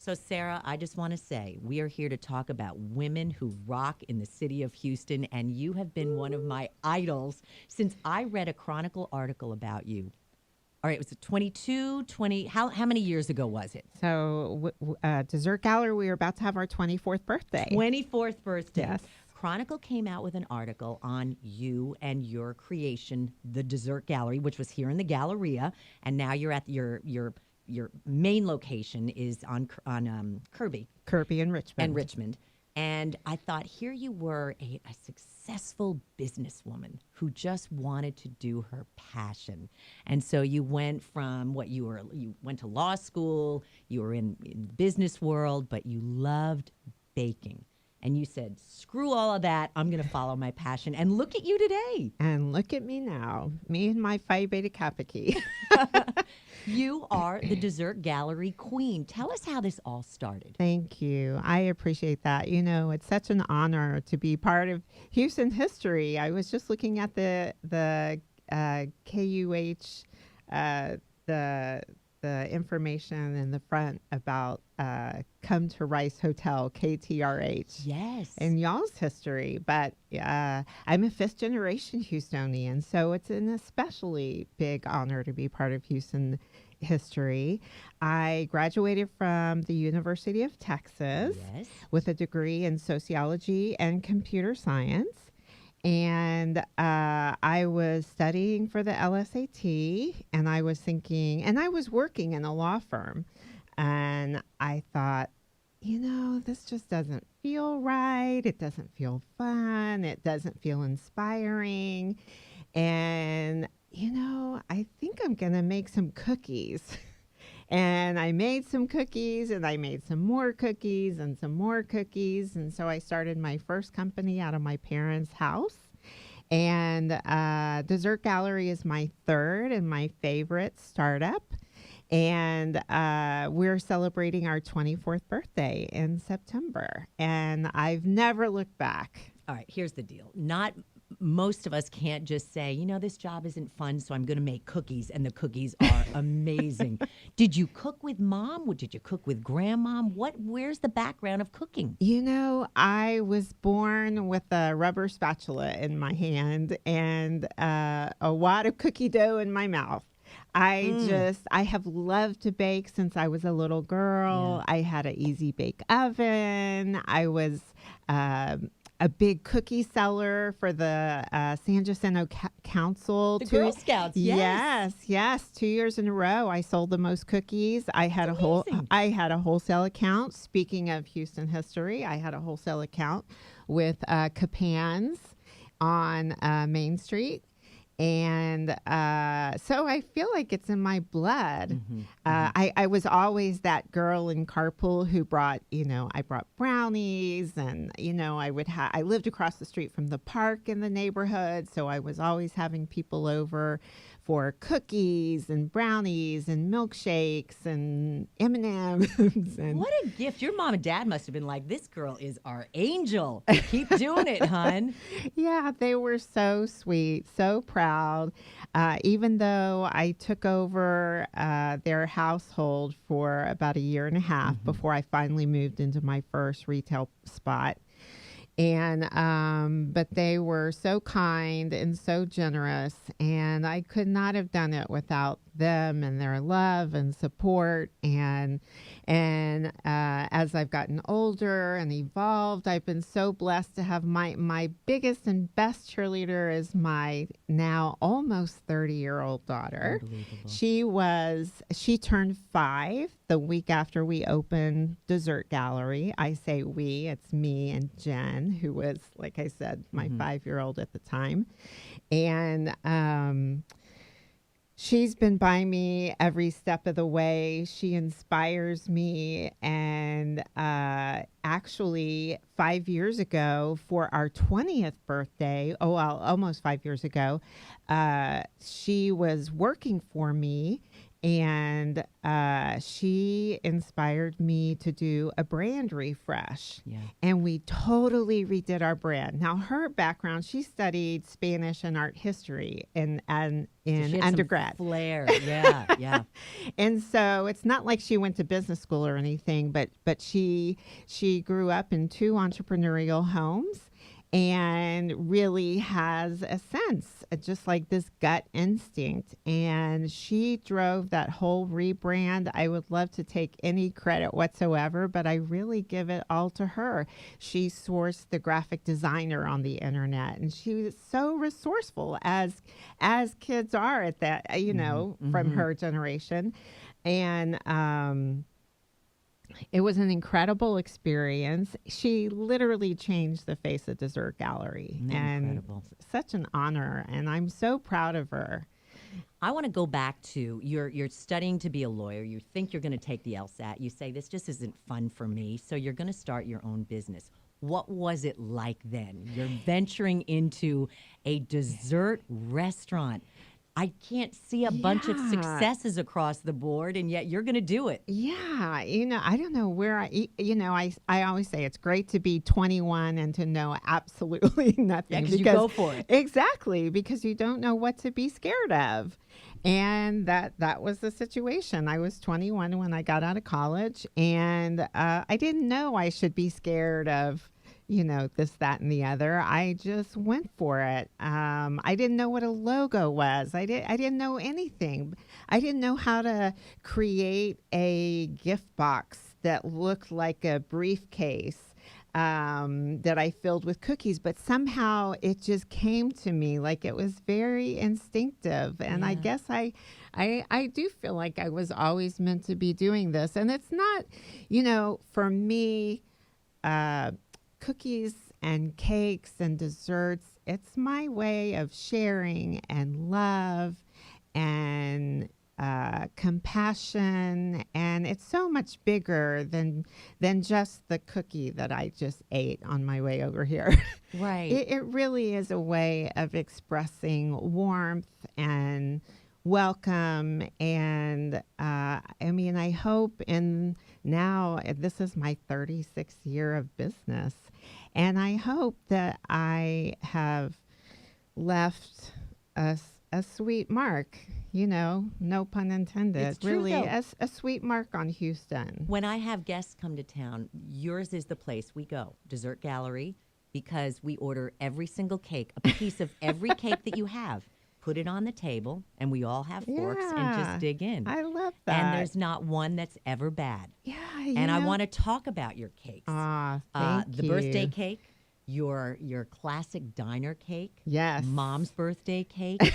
So, Sarah, I just want to say we are here to talk about women who rock in the city of Houston, and you have been one of my idols since I read a Chronicle article about you. All right, was it 22, 20? How many years ago was it? So, Dessert Gallery, we were about to have our 24th birthday. 24th birthday. Yes. Chronicle came out with an article on you and your creation, the Dessert Gallery, which was here in the Galleria, and now you're at your main location is on Kirby Kirby and Richmond. And I thought, here you were, a successful businesswoman who just wanted to do her passion. And so you went from you went to law school, you were in the business world, but you loved baking. And you said, screw all of that, I'm going to follow my passion. And look at you today. And look at me now, me and my Phi Beta Kappa key. You are the Dessert Gallery queen. Tell us how this all started. Thank you. I appreciate that. You know, it's such an honor to be part of Houston history. I was just looking at the KUH, the information in the front about Come to Rice Hotel, KTRH. Yes. In y'all's history. But I'm a fifth generation Houstonian, so it's an especially big honor to be part of Houston history. I graduated from the University of Texas with a degree in sociology and computer science. And I was studying for the LSAT, and I was thinking, and I was working in a law firm, and I thought, you know, this just doesn't feel right. It doesn't feel fun. It doesn't feel inspiring. And, you know, I think I'm going to make some cookies. And I made some cookies, and I made some more cookies and some more cookies. And so I started my first company out of my parents' house. And Dessert Gallery is my third and my favorite startup. And we're celebrating our 24th birthday in September. And I've never looked back. All right, here's the deal. Most of us can't just say, you know, this job isn't fun, so I'm going to make cookies, and the cookies are amazing. Did you cook with mom? Did you cook with grandmom? Where's the background of cooking? You know, I was born with a rubber spatula in my hand and a wad of cookie dough in my mouth. I have loved to bake since I was a little girl. Yeah. I had an easy bake oven. I was a big cookie seller for the San Jacinto Council. The Girl Scouts, yes. 2 years in a row, I sold the most cookies. I had a wholesale account. Speaking of Houston history, I had a wholesale account with Capans on Main Street. And so I feel like it's in my blood. I was always that girl in carpool who brought, I brought brownies, and, I lived across the street from the park in the neighborhood. So I was always having people over for cookies and brownies and milkshakes and M&Ms. And what a gift. Your mom and dad must have been like, this girl is our angel. Keep doing it, hon. Yeah, they were so sweet, so proud. Even though I took over their household for about a year and a half before I finally moved into my first retail spot. And but they were so kind and so generous, and I could not have done it without them and their love and support. And as I've gotten older and evolved, I've been so blessed to have my biggest and best cheerleader is my now almost 30-year-old daughter. She turned 5 the week after we opened Dessert Gallery. I say we, it's me and Jen, who was, like I said, my 5-year-old at the time. And she's been by me every step of the way. She inspires me. And actually, 5 years ago, for our 20th birthday, almost 5 years ago, she was working for me. And she inspired me to do a brand refresh. Yeah. And we totally redid our brand. Now, her background, she studied Spanish and art history So in she had undergrad. some flair. Yeah, yeah. And so it's not like she went to business school or anything, but she grew up in two entrepreneurial homes and really has a sense, just like this gut instinct. And she drove that whole rebrand. I would love to take any credit whatsoever, but I really give it all to her. She sourced the graphic designer on the internet, and she was so resourceful as kids are at that, from her generation. And it was an incredible experience. She literally changed the face of Dessert Gallery. Incredible. And such an honor. And I'm so proud of her. I want to go back to you're studying to be a lawyer. You think you're going to take the LSAT. You say, this just isn't fun for me. So you're going to start your own business. What was it like then? You're venturing into a dessert restaurant. I can't see a bunch of successes across the board, and yet you're going to do it. Yeah. I don't know where I always say it's great to be 21 and to know absolutely nothing. Yeah, because you go for it. Exactly, because you don't know what to be scared of. And that was the situation. I was 21 when I got out of college, and I didn't know I should be scared of this, that, and the other. I just went for it. I didn't know what a logo was. I didn't know anything. I didn't know how to create a gift box that looked like a briefcase that I filled with cookies, but somehow it just came to me like it was very instinctive. And I guess I do feel like I was always meant to be doing this. And it's not, for me, cookies and cakes and desserts, it's my way of sharing and love and compassion, and it's so much bigger than just the cookie that I just ate on my way over here. Right. It really is a way of expressing warmth and welcome. And I hope now this is my 36th year of business, and I hope that I have left a sweet mark, no pun intended. It's true, really though. a sweet mark on Houston. When I have guests come to town, yours is the place we go, Dessert Gallery, because we order every single cake, a piece of every cake that you have. Put it on the table, and we all have forks and just dig in. I love that. And there's not one that's ever bad. Yeah. And I want to talk about your cakes. Thank the you. birthday cake, your classic diner cake. Yes. Mom's birthday cake.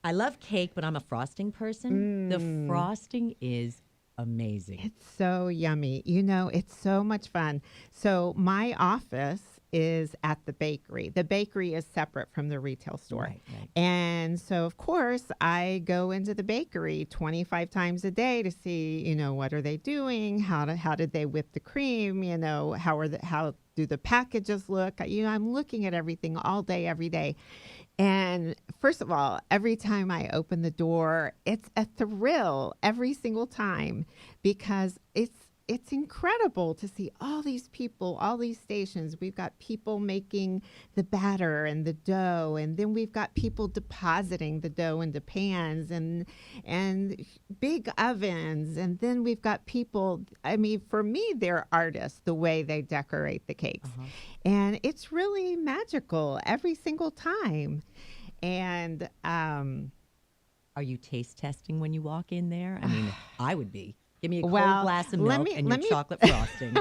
I love cake, but I'm a frosting person. The frosting is amazing. It's so yummy. It's so much fun. So my office is at the bakery. The bakery is separate from the retail store. Right. And so, of course, I go into the bakery 25 times a day to see, what are they doing? How did they whip the cream? How do the packages look? I'm looking at everything all day, every day. And first of all, every time I open the door, it's a thrill every single time, because it's incredible to see all these people, all these stations. We've got people making the batter and the dough, and then we've got people depositing the dough into pans and big ovens, and then we've got people, for me, they're artists, the way they decorate the cakes. And it's really magical every single time. And are you taste testing when you walk in there? I would be. Give me a cold Well, glass of let milk me- and let your me- chocolate frosting.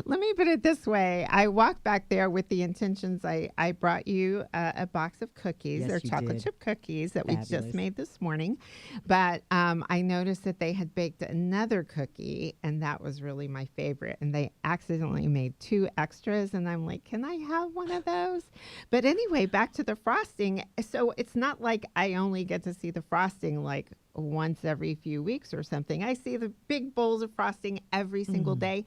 Let me put it this way. I walked back there with the intentions. I brought you a box of cookies. Yes, They're you chocolate did. chip cookies that we Fabulous. just made this morning. But I noticed that they had baked another cookie, and that was really my favorite. And they accidentally made 2 extras. And I'm like, can I have one of those? But anyway, back to the frosting. So it's not like I only get to see the frosting like once every few weeks or something. I see the big bowls of frosting every single day,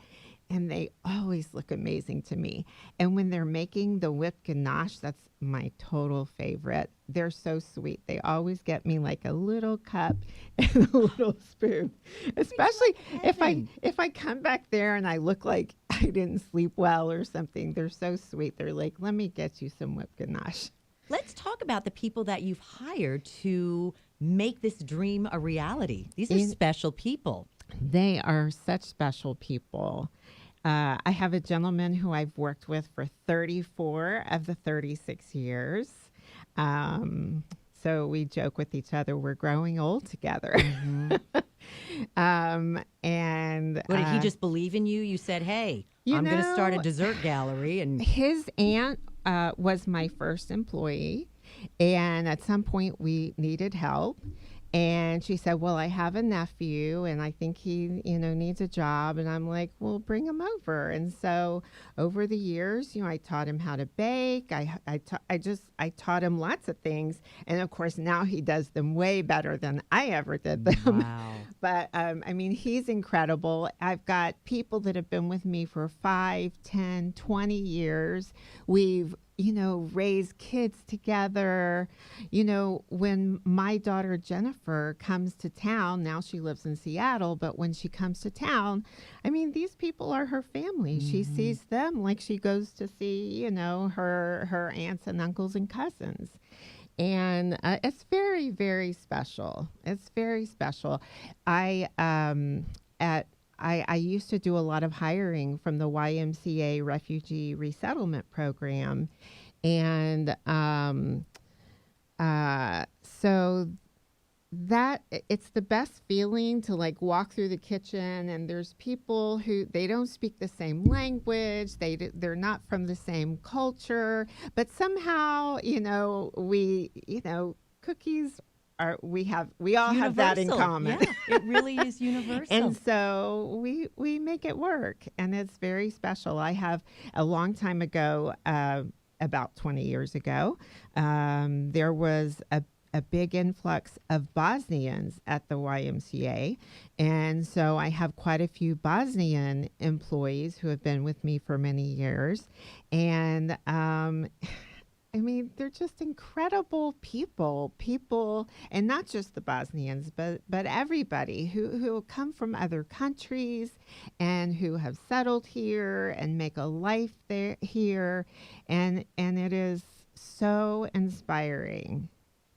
and they always look amazing to me. And when they're making the whipped ganache, that's my total favorite. they're so sweet. They always get me like a little cup and a little spoon. Especially Heaven. if I come back there and I look like I didn't sleep well or something. They're so sweet. They're like, "Let me get you some whipped ganache." Let's talk about the people that you've hired to make this dream a reality. These are special people. They are such special people. I have a gentleman who I've worked with for 34 of the 36 years. So we joke with each other, we're growing old together. And What, did he just believe in you? You said, hey, I'm going to start a dessert gallery. And his aunt was my first employee. And at some point we needed help. And she said, well, I have a nephew and I think he, needs a job. And I'm like, well, bring him over. And so over the years, I taught him how to bake. I taught him lots of things. And of course, now he does them way better than I ever did them. Wow. But he's incredible. I've got people that have been with me for 5, 10, 20 years. We've raise kids together. When my daughter Jennifer comes to town, now she lives in Seattle, but when she comes to town, these people are her family. She sees them like she goes to see, her aunts and uncles and cousins. And it's very, very special. It's very special. I used to do a lot of hiring from the YMCA Refugee Resettlement Program. And so that it's the best feeling to like walk through the kitchen and there's people who they don't speak the same language. They're not from the same culture, but somehow, cookies we all have that in common. Yeah, it really is universal. And so we make it work, and it's very special. I have a long time ago, about 20 years ago, there was a big influx of Bosnians at the YMCA. And so I have quite a few Bosnian employees who have been with me for many years. And they're just incredible people, and not just the Bosnians, but everybody who come from other countries and who have settled here and make a life here. And it is so inspiring.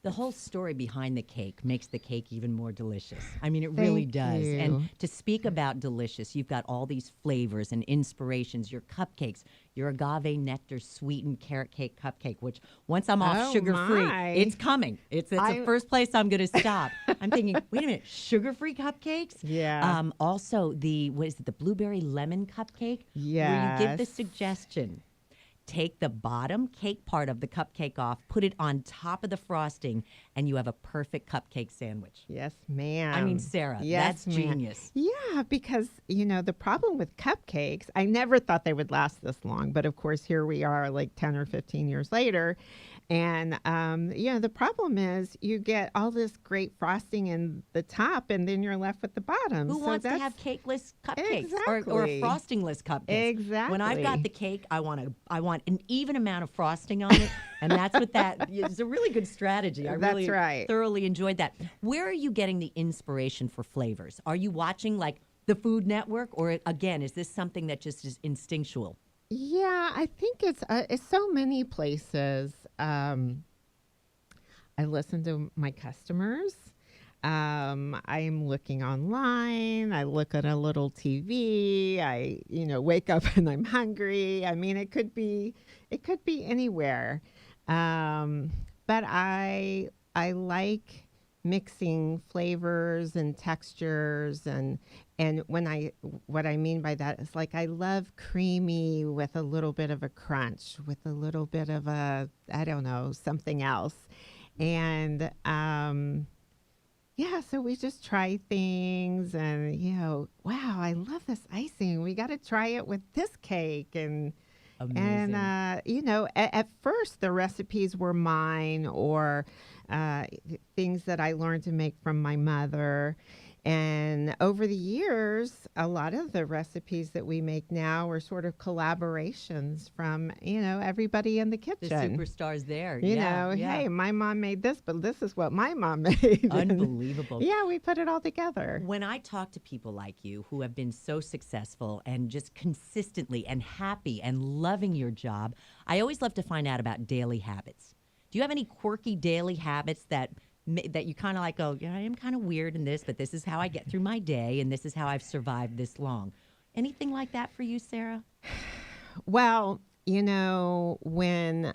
The whole story behind the cake makes the cake even more delicious. It really does. You. And to speak about delicious, you've got all these flavors and inspirations. Your cupcakes, your agave nectar sweetened carrot cake cupcake, which once I'm off sugar-free, it's coming. It's the first place I'm going to stop. I'm thinking, wait a minute, sugar-free cupcakes? Yeah. Also, the blueberry lemon cupcake? Yes. Where you give the suggestion. Take the bottom cake part of the cupcake off, put it on top of the frosting, and you have a perfect cupcake sandwich. Yes, ma'am. Sarah, yes, that's genius. Yeah, because, the problem with cupcakes, I never thought they would last this long. But, of course, here we are like 10 or 15 years later. And, the problem is you get all this great frosting in the top, and then you're left with the bottom. Who wants to have cakeless cupcakes or frostingless cupcakes? Exactly. When I've got the cake, I want an even amount of frosting on it, and that's what it's a really good strategy. I really thoroughly enjoyed that. Where are you getting the inspiration for flavors? Are you watching like the Food Network, or again, is this something that just is instinctual? Yeah, I think it's so many places. I listen to my customers. I'm looking online. I look at a little TV. I, wake up and I'm hungry. It could be anywhere. But I like mixing flavors and textures and what I mean by that is like I love creamy with a little bit of a crunch, with a little bit of a, I don't know, something else. And so we just try things and, wow, I love this icing. We got to try it with this cake. And amazing. And, at first the recipes were mine or things that I learned to make from my mother. And over the years, a lot of the recipes that we make now are sort of collaborations from, everybody in the The kitchen. superstars there. You Yeah, know, yeah. hey, my mom made this, but this is what my mom made. And Unbelievable. yeah, we put it all together. When I talk to people like you who have been so successful and just consistently and happy and loving your job, I always love to find out about daily habits. Do you have any quirky daily habits that you kind of like, oh, yeah, I am kind of weird in this, but this is how I get through my day and this is how I've survived this long? Anything like that for you, Sara? Well, when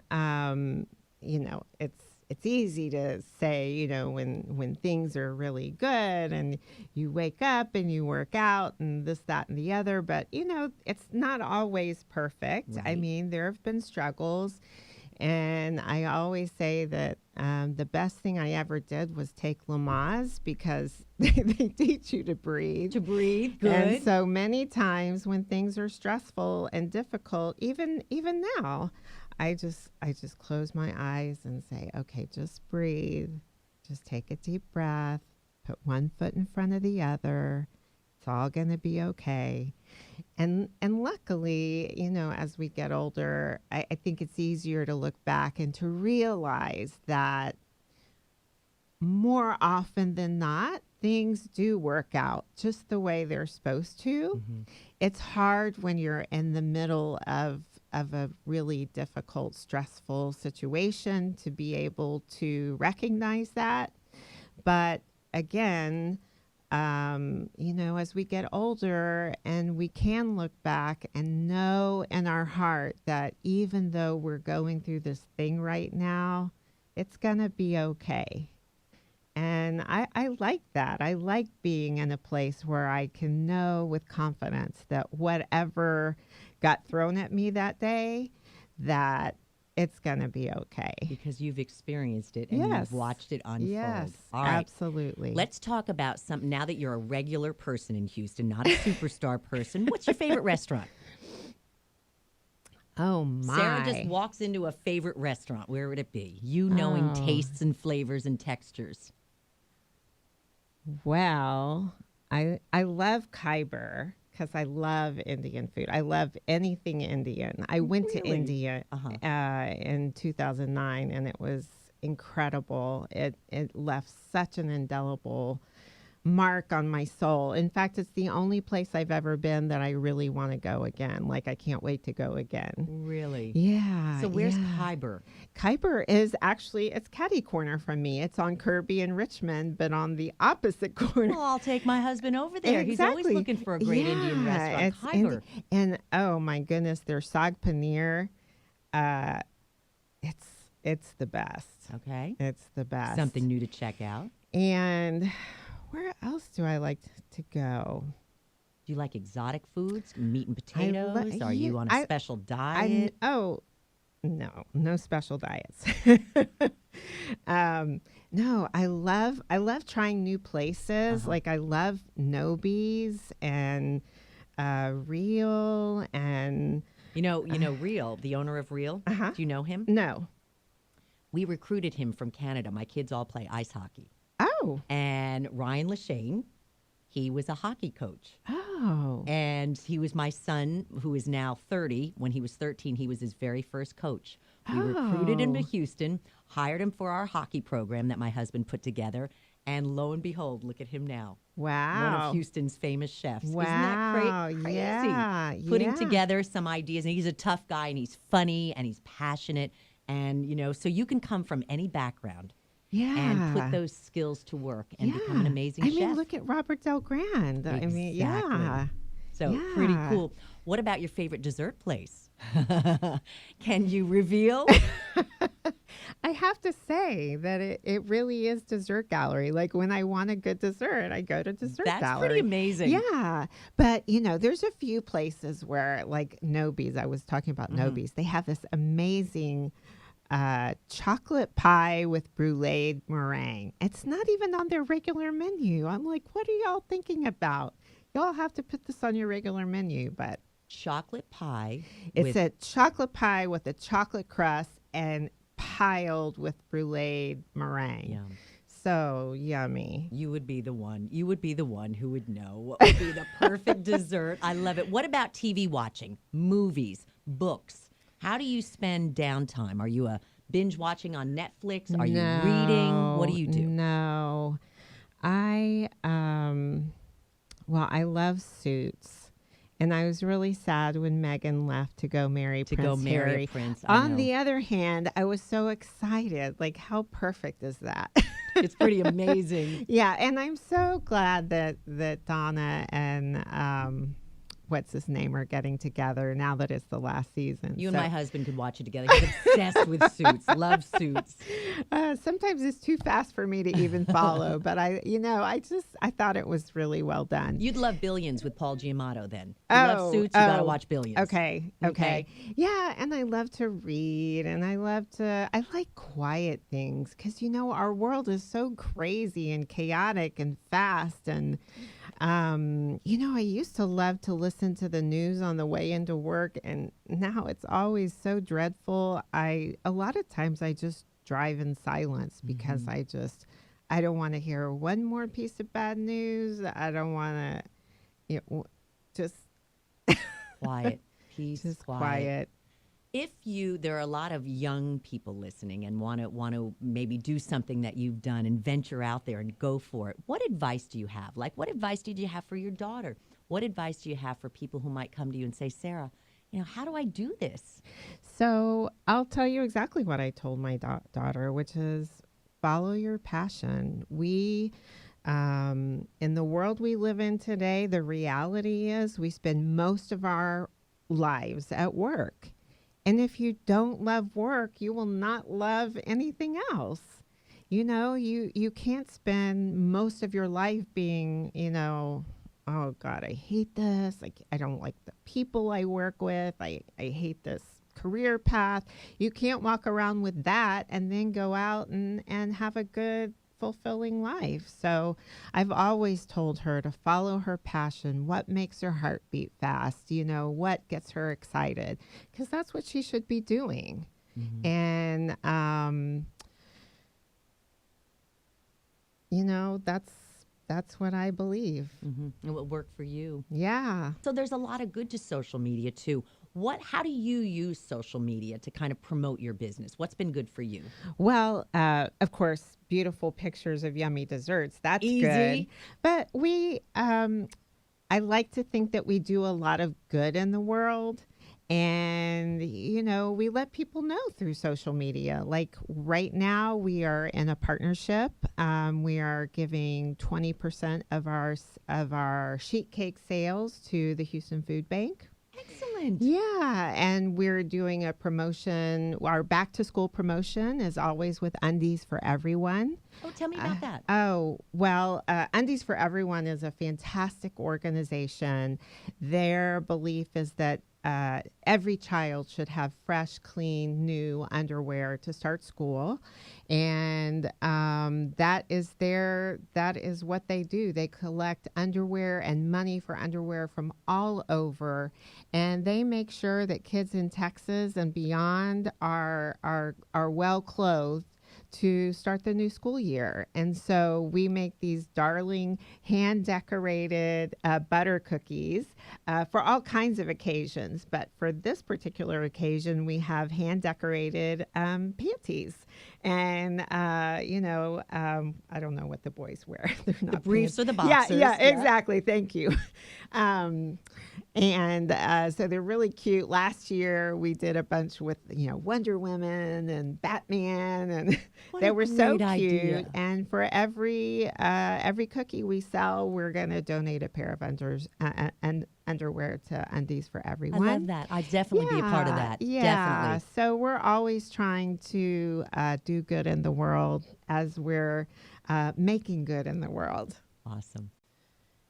it's easy to say, when things are really good and you wake up and you work out and this, that, and the other, but it's not always perfect. I Right. mean, there have been struggles. And I always say that the best thing I ever did was take Lamaze because they teach you to breathe. To breathe, good. And so many times when things are stressful and difficult, even now, I just close my eyes and say, okay, just breathe. Just take a deep breath. Put one foot in front of the other. It's all going to be okay. And luckily, as we get older, I think it's easier to look back and to realize that more often than not, things do work out just the way they're supposed to. Mhm. It's hard when you're in the middle of a really difficult, stressful situation to be able to recognize that. But again, as we get older and we can look back and know in our heart that even though we're going through this thing right now, it's going to be okay. And I like that. I like being in a place where I can know with confidence that whatever got thrown at me that day, that it's going to be okay. Because you've experienced it and Yes. you've watched it unfold. Yes, All right. absolutely. Let's talk about something now that you're a regular person in Houston, not a superstar person. What's your favorite restaurant? Oh, my. Sara just walks into a favorite restaurant. Where would it be? You knowing Oh. tastes and flavors and textures. Well, I love Khyber because I love Indian food. I love anything Indian. I went to Really? India Uh-huh. in 2009, and it was incredible. It left such an indelible mark on my soul. In fact, it's the only place I've ever been that I really want to go again. Like, I can't wait to go again. Really? Yeah. So where's yeah. Khyber? Khyber is actually, it's catty corner from me. It's on Kirby and Richmond, but on the opposite corner. Well, I'll take my husband over there. He's always Exactly. looking for a great Indian restaurant. it's Khyber. and oh my goodness, their sag paneer, it's the best. Okay. It's the best. Something new to check out. And where else do I like to go? Do you like exotic foods, meat and potatoes? Are you on a I- special diet? No special diets. No, I love trying new places. Uh-huh. Like I love Nobies and Real and You know, Real, the owner of Real. Uh-huh. Do you know him? no. We recruited him from Canada. My kids all play ice hockey. Oh. And Ryan Lashane, he was a hockey coach. Oh. And he was my son, who is now 30. When he was 13, he was his very first coach. We recruited him to Oh. Houston, hired him for our hockey program that my husband put together. And lo and behold, look at him now. Wow. One of Houston's famous chefs. Wow. Isn't that crazy? Yeah. Putting yeah. together some ideas. And he's a tough guy and he's funny and he's passionate. And, so you can come from any background Yeah. and put those skills to work and become an amazing chef. I mean, look at Robert Del Grand. I mean, yeah. Exactly. So pretty Yeah. cool. What about your favorite dessert place? Can you reveal? I have to say that it really is Dessert Gallery. Like when I want a good dessert, I go to Dessert That's Gallery. pretty amazing. Yeah. But, there's a few places where, like Nobies, I was talking about Nobies, they have this amazing chocolate pie with brulee meringue. It's not even on their regular menu. I'm like, what are y'all thinking about? Y'all have to put this on your regular menu, but Chocolate pie. it's a chocolate pie with a chocolate crust and piled with brulee meringue. Yum. so yummy. You would be the one. You would be the one who would know what would be the perfect dessert. I love it. What about TV watching, movies, books? How do you spend downtime? Are you a binge watching on Netflix? Are you reading? What do you do? No. I well, I love Suits. And I was really sad when Meghan left to go marry Prince Harry. A prince. On the other hand, I was so excited. Like, how perfect is that? It's pretty amazing. Yeah, and I'm so glad that Donna and what's his name are getting together now that it's the last season. You and my husband could watch it together. He's obsessed with Suits. Love Suits. Sometimes it's too fast for me to even follow, but I thought it was really well done. You'd love Billions with Paul Giamatti then. You love Suits, you got to watch Billions. Okay. Yeah, and I love to read, and I like quiet things because, our world is so crazy and chaotic and fast. And, I used to love to listen to the news on the way into work, and now it's always so dreadful. A lot of times I just drive in silence because I don't want to hear one more piece of bad news. I don't want to, just quiet, peace, just quiet. If there are a lot of young people listening and want to maybe do something that you've done and venture out there and go for it, what advice do you have? Like, what advice did you have for your daughter? What advice do you have for people who might come to you and say, Sarah, how do I do this? So I'll tell you exactly what I told my daughter, which is follow your passion. We, in the world we live in today, the reality is we spend most of our lives at work. And if you don't love work, you will not love anything else. You can't spend most of your life being, oh God, I hate this. I don't like the people I work with. I hate this career path. You can't walk around with that and then go out and have a good, fulfilling life. So I've always told her to follow her passion, what makes her heart beat fast, what gets her excited, because that's what she should be doing. Mm-hmm. And, that's what I believe. Mm-hmm. It will work for you. Yeah. So there's a lot of good to social media too. How do you use social media to kind of promote your business? What's been good for you? Well, of course, beautiful pictures of yummy desserts. That's easy. Good. But I like to think that we do a lot of good in the world. And, we let people know through social media. Like right now, we are in a partnership. We are giving 20% of our sheet cake sales to the Houston Food Bank. Excellent. Yeah, and we're doing a promotion. Our back to school promotion is always with Undies for Everyone. Oh, tell me about that. Undies for Everyone is a fantastic organization. Their belief is that every child should have fresh, clean, new underwear to start school. And that is what they do. They collect underwear and money for underwear from all over. And they make sure that kids in Texas and beyond are well clothed to start the new school year. And so we make these darling hand-decorated butter cookies for all kinds of occasions. But for this particular occasion, we have hand-decorated panties. And, I don't know what the boys wear. They're not the briefs or the boxers. Yeah, exactly. Thank you. So they're really cute. Last year, we did a bunch with, Wonder Woman and Batman, and they were so cute. Idea. And for every cookie we sell, we're going to donate a pair of underwear to Undies for Everyone. I love that. I'd definitely be a part of that. Yeah. Definitely. So we're always trying to do good in the world as we're making good in the world. Awesome.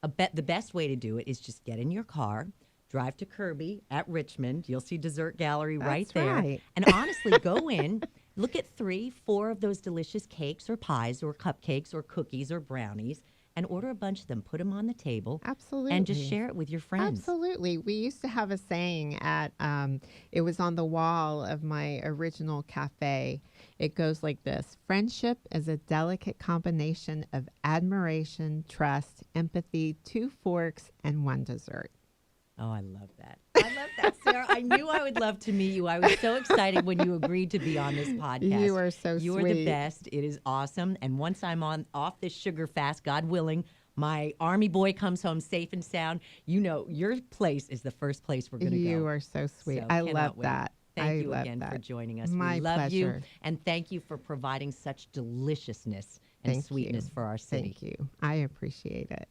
The best way to do it is just get in your car, drive to Kirby at Richmond. You'll see Dessert Gallery right there. Right. And honestly, go in, look at 3-4 of those delicious cakes or pies or cupcakes or cookies or brownies, and order a bunch of them. Put them on the table. Absolutely. And just share it with your friends. Absolutely. We used to have a saying at, it was on the wall of my original cafe. It goes like this: friendship is a delicate combination of admiration, trust, empathy, 2 forks, and 1 dessert. Oh, I love that. I love that, Sarah. I knew I would love to meet you. I was so excited when you agreed to be on this podcast. You are so sweet. You are the best. It is awesome. And once I'm off this sugar fast, God willing, my Army boy comes home safe and sound. You know, your place is the first place we're going to go. You are so sweet. So, I cannot love wait. that. Thank you love again that. for joining us. My We love you. pleasure. And thank you for providing such deliciousness and Thank sweetness you. for our city. Thank you. I appreciate it.